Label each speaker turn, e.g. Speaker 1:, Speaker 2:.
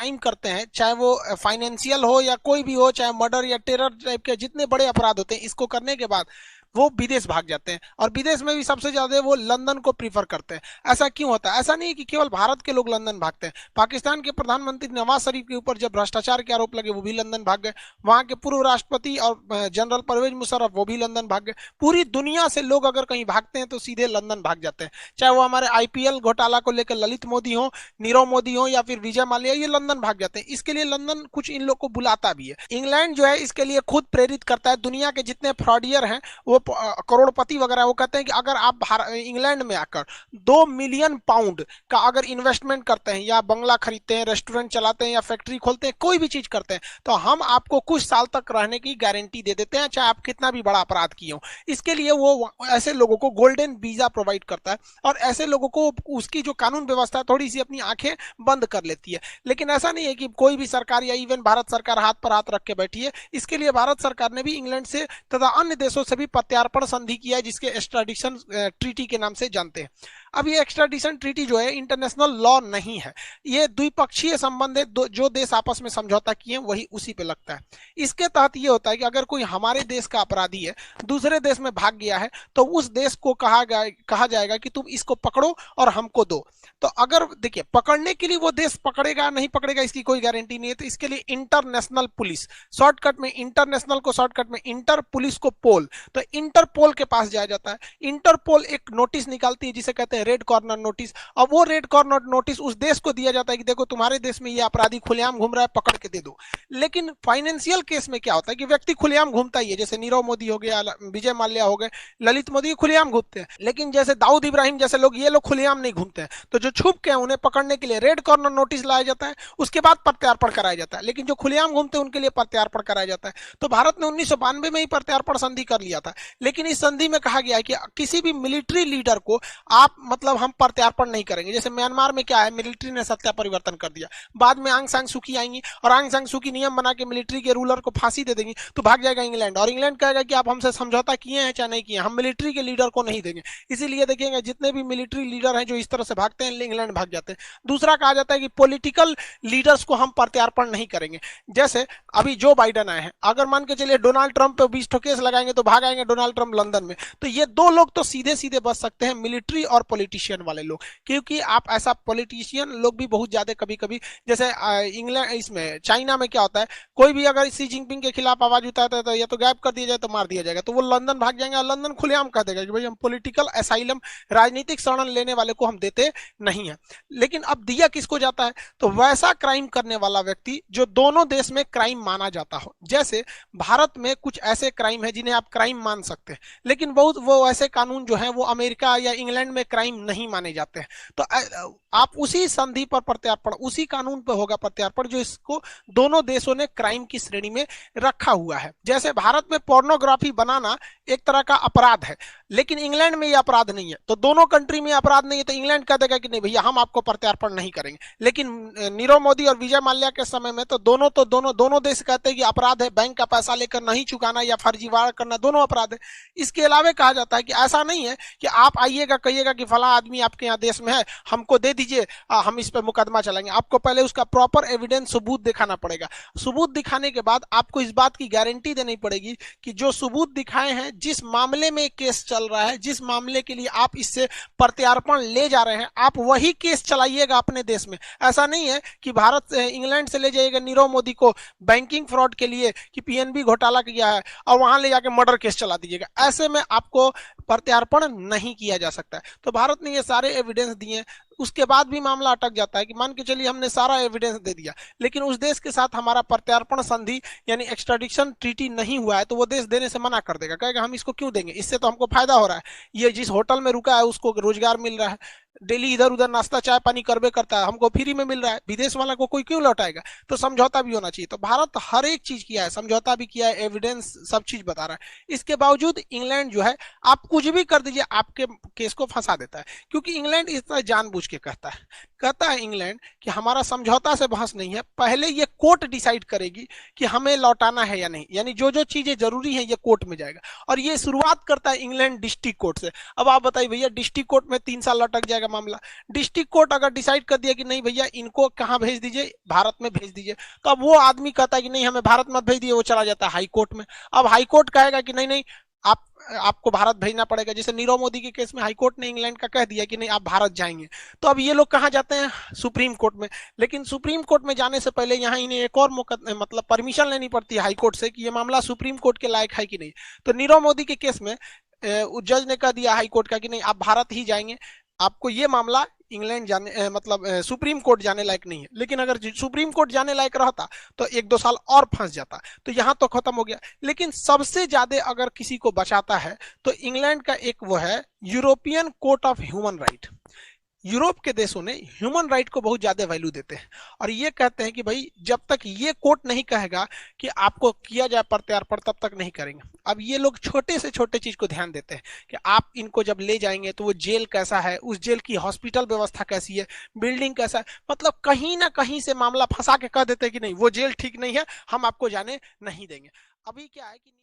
Speaker 1: Crime करते हैं, चाहे वो फाइनेंशियल हो या कोई भी हो, चाहे मर्डर या टेरर टाइप के जितने बड़े अपराध होते हैं, इसको करने के बाद वो विदेश भाग जाते हैं, और विदेश में भी सबसे ज्यादा वो लंदन को प्रीफर करते हैं। ऐसा क्यों होता है? ऐसा नहीं है कि केवल भारत के लोग लंदन भागते हैं। पाकिस्तान के प्रधानमंत्री नवाज शरीफ के ऊपर जब भ्रष्टाचार के आरोप लगे, वो भी लंदन भाग गए। वहां के पूर्व राष्ट्रपति और जनरल परवेज मुशर्रफ, वो भी लंदन भाग गए। पूरी दुनिया से लोग अगर कहीं भागते हैं तो सीधे लंदन भाग जाते हैं, चाहे वो हमारे आईपीएल घोटाला को लेकर ललित मोदी हो, नीरव मोदी हो, या फिर विजय माल्या, ये लंदन भाग जाते हैं। इसके लिए लंदन कुछ इन लोग को बुलाता भी है। इंग्लैंड जो है इसके लिए खुद प्रेरित करता है। दुनिया के जितने फ्रॉडियर हैं, वो करोड़पति वगैरह, वो कहते हैं कि अगर आप इंग्लैंड में आकर 2 मिलियन पाउंड का अगर इन्वेस्टमेंट करते हैं, या बंगला खरीदते हैं, रेस्टोरेंट चलाते हैं, या फैक्ट्री खोलते हैं, कोई भी चीज करते हैं, तो हम आपको कुछ साल तक रहने की गारंटी दे देते हैं, चाहे आप कितना भी बड़ा अपराध किए हो। इसके लिए वो ऐसे लोगों को गोल्डन वीजा प्रोवाइड करता है, और ऐसे लोगों को उसकी जो कानून व्यवस्था है थोड़ी सी अपनी आंखें बंद कर लेती है। लेकिन ऐसा नहीं है कि कोई भी सरकार या इवन भारत सरकार हाथ पर हाथ रख के बैठी है। इसके लिए भारत सरकार ने भी इंग्लैंड से तथा अन्य देशों से भी प्रत्यार्पण संधि किया है, जिसके एक्स्ट्राडिशन ट्रीटी के नाम से जानते हैं। अब ये एक्स्ट्राडिशन ट्रीटी जो है इंटरनेशनल लॉ नहीं है, ये द्विपक्षीय संबंध है, जो देश आपस में समझौता किए वही उसी पे लगता है। इसके तहत ये होता है कि अगर कोई हमारे देश का अपराधी है, दूसरे देश में भाग गया है, तो उस देश को कहा जाएगा कि तुम इसको पकड़ो और हमको दो। तो अगर देखिए, पकड़ने के लिए वो देश पकड़ेगा नहीं पकड़ेगा इसकी कोई गारंटी नहीं है, तो इसके लिए इंटरनेशनल पुलिस, शॉर्टकट में इंटरनेशनल को शॉर्टकट में इंटर, पुलिस को पोल, तो इंटरपोल के पास जाया जाता है। इंटरपोल एक नोटिस निकालती है जिसे कहते हैं रेड कॉर्नर नोटिस, और वो रेड कॉर्नर नोटिस उस देश को दिया जाता है कि देखो तुम्हारे देश में ये अपराधी खुलेआम घूम रहा है, पकड़ के दे दो। लेकिन फाइनेंशियल केस में क्या होता है कि व्यक्ति खुलेआम घूमता ही है, जैसे नीरव मोदी हो गया, विजय माल्या हो गए, ललित मोदी खुलेआम घूमते हैं। लेकिन जैसे दाऊद इब्राहिम जैसे लोग, ये लोग खुलेआम नहीं घूमते हैं। तो जो छुप के हैं उन्हें पकड़ने के लिए रेड कॉर्नर नोटिस लाया जाता है, उसके बाद प्रत्यार्पण कराया जाता है। लेकिन जो खुलेआम घूमते हैं उनके लिए प्रत्यार्पण कराया जाता है। तो भारत ने 1992 में ही प्रत्यार्पण संधि कर लिया था, लेकिन इस संधि में कहा गया है कि किसी भी मिलिट्री लीडर को आप मतलब हम प्रत्यार्पण नहीं करेंगे। जैसे म्यांमार में क्या है, मिलिट्री ने सत्ता परिवर्तन कर दिया, बाद में आंग सान सूकी आएंगी और आंग सान सूकी नियम बना के मिलिट्री के रूलर को फांसी दे देंगी, तो भाग जाएगा इंग्लैंड, और इंग्लैंड कहेगा कि आप हमसे समझौता किए हैं चाहे नहीं किए, हम मिलिट्री के लीडर को नहीं देंगे। इसीलिए देखिएगा जितने भी मिलिट्री लीडर हैं जो इस तरह से भागते हैं, इंग्लैंड भाग जाते हैं। दूसरा कहा जाता है कि पॉलिटिकल लीडर्स को हम प्रत्यार्पण नहीं करेंगे। जैसे अभी जो बाइडन आए हैं, अगर मान के चलिए डोनाल्ड ट्रंप पे 20 केस लगाएंगे तो भाग आएंगे डोनाल्ड ट्रंप लंदन में। तो ये दो लोग तो सीधे सीधे बच सकते हैं, मिलिट्री और पॉलिटिशियन वाले लोग, क्योंकि आप ऐसा पॉलिटिशियन लोग भी बहुत ज्यादा कभी कभी, जैसे इंग्लैंड, इसमें चाइना में क्या होता है, कोई भी अगर सी जिनपिंग के खिलाफ आवाज उठाता है तो या तो गायब कर दिया जाए तो मार दिया जाएगा। तो वो लंदन भाग जाएंगे और लंदन खुलेआम कह देगा कि भाई हम पॉलिटिकल असाइलम, राजनीतिक शरण लेने वाले को हम देते नहीं है। लेकिन अब दिया किसको जाता है, तो वैसा क्राइम करने वाला व्यक्ति जो दोनों देश में क्राइम माना जाता हो। जैसे भारत में कुछ ऐसे क्राइम है जिन्हें आप क्राइम मान सकते हैं, लेकिन बहुत वो ऐसे कानून जो है वो अमेरिका या इंग्लैंड में क्राइम नहीं माने जाते हैं। तो आप उसी संधि पर प्रत्यार्पण, उसी कानून पर होगा प्रत्यार्पण जो इसको दोनों देशों ने क्राइम की श्रेणी में रखा हुआ है। जैसे भारत में पोर्नोग्राफी बनाना एक तरह का अपराध है, लेकिन इंग्लैंड में यह अपराध नहीं है। तो दोनों कंट्री में अपराध नहीं है, तो इंग्लैंड कह देगा कि नहीं भैया हम आपको प्रत्यार्पण नहीं करेंगे। लेकिन नीरव मोदी और विजय माल्या के समय में तो दोनों देश कहते हैं कि अपराध है, बैंक का पैसा लेकर नहीं चुकाना या फर्जीवाड़ा करना दोनों अपराध है। इसके अलावा कहा जाता है कि ऐसा नहीं है कि आप आइएगा कहिएगा कि फला आदमी आपके यहाँ देश में है, हमको दे दीजिए, हम इस पर मुकदमा चलाएंगे। आपको पहले उसका प्रॉपर एविडेंस, सबूत दिखाना पड़ेगा। सबूत दिखाने के बाद आपको इस बात की गारंटी देनी पड़ेगी कि जो सबूत दिखाए हैं, जिस मामले में केस चल रहा है, जिस मामले के लिए आप इससे प्रत्यार्पण ले जा रहे हैं, आप वही केस चलाइएगा अपने देश में। ऐसा नहीं है कि भारत इंग्लैंड से ले जाइएगा नीरव मोदी को बैंकिंग फ्रॉड के लिए कि पीएनबी घोटाला किया है और वहां ले जाके मर्डर केस चला दीजिएगा। ऐसे में आपको प्रत्यार्पण नहीं किया जा सकता है। तो भारत ने ये सारे एविडेंस दिए, उसके बाद भी मामला अटक जाता है कि मान के चलिए हमने सारा एविडेंस दे दिया, लेकिन उस देश के साथ हमारा प्रत्यार्पण संधि यानी एक्स्ट्राडिक्शन ट्रीटी नहीं हुआ है, तो वो देश देने से मना कर देगा, कहेगा हम इसको क्यों देंगे, इससे तो हमको फायदा हो रहा है, ये जिस होटल में रुका है उसको रोजगार मिल रहा है, डेली इधर उधर नाश्ता चाय पानी करबे करता है, हमको फ्री में मिल रहा है, विदेश वाला को कोई क्यों लौटाएगा। तो समझौता भी होना चाहिए। तो भारत हर एक चीज किया है, समझौता भी किया है, एविडेंस सब चीज बता रहा है। इसके बावजूद इंग्लैंड जो है, आप कुछ भी कर दीजिए आपके केस को फंसा देता है, क्योंकि इंग्लैंड इस तरह जानबूझ के कहता है, कहता है इंग्लैंड कि हमारा समझौता से बहस नहीं है, पहले ये कोर्ट डिसाइड करेगी कि हमें लौटाना है या नहीं, यानी जो जो चीजें जरूरी है ये कोर्ट में जाएगा। और ये शुरुआत करता है इंग्लैंड डिस्ट्रिक्ट कोर्ट से। अब आप बताइए भैया, डिस्ट्रिक्ट कोर्ट में 3 साल लटक जाएगा मामला। डिस्ट्रिक्ट कोर्ट अगर डिसाइड कर दिया कि नहीं भैया इनको कहाँ भेज दीजिए, भारत में भेज दीजिए, तो अब वो आदमी कहता है कि नहीं हमें भारत मत भेज दिए, वो चला जाता है हाई कोर्ट में। अब हाई कोर्ट कहेगा कि नहीं नहीं, आप आपको भारत भेजना पड़ेगा। जैसे नीरव मोदी के केस में हाईकोर्ट ने इंग्लैंड का कह दिया कि नहीं आप भारत जाएंगे, तो अब ये लोग कहाँ जाते हैं, सुप्रीम कोर्ट में। लेकिन सुप्रीम कोर्ट में जाने से पहले यहाँ इन्हें एक और मतलब परमिशन लेनी पड़ती है हाई कोर्ट से कि ये मामला सुप्रीम कोर्ट के लायक है कि नहीं। तो नीरव मोदी के केस में जज ने कह दिया हाई कोर्ट का कि नहीं आप भारत ही जाएंगे, आपको ये मामला इंग्लैंड जाने मतलब सुप्रीम कोर्ट जाने लायक नहीं है। लेकिन अगर सुप्रीम कोर्ट जाने लायक रहता तो 1-2 साल और फंस जाता। तो यहां तो खत्म हो गया। लेकिन सबसे ज्यादा अगर किसी को बचाता है तो इंग्लैंड का एक वो है European court of human right. Europe के देशों ने ह्यूमन राइट को बहुत ज्यादा वैल्यू देते हैं और ये कहते हैं कि भाई जब तक ये कोर्ट नहीं कहेगा कि आपको किया जाए प्रत्यार्पण तब तक नहीं करेंगे। अब ये लोग छोटे से छोटे चीज को ध्यान देते हैं कि आप इनको जब ले जाएंगे तो वो जेल कैसा है, उस जेल की हॉस्पिटल व्यवस्था कैसी है, बिल्डिंग कैसा है, मतलब कहीं ना कहीं से मामला फंसा के कह देते हैं कि नहीं वो जेल ठीक नहीं है, हम आपको जाने नहीं देंगे। अभी क्या है कि